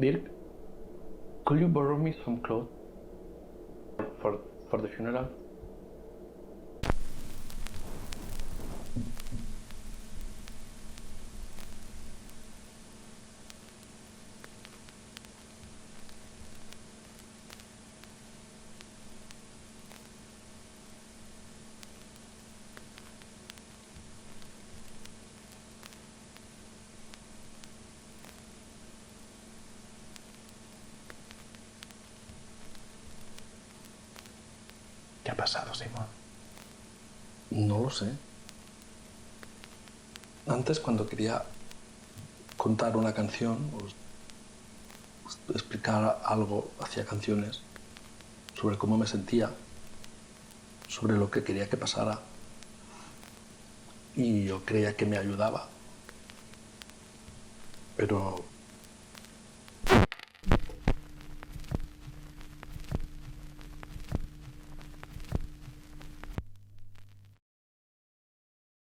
Dirk, could you borrow me some clothes for the funeral? ¿Qué ha pasado, Simón? No lo sé. Antes, cuando quería contar una canción o explicar algo, hacía canciones sobre cómo me sentía, sobre lo que quería que pasara. Y yo creía que me ayudaba. Pero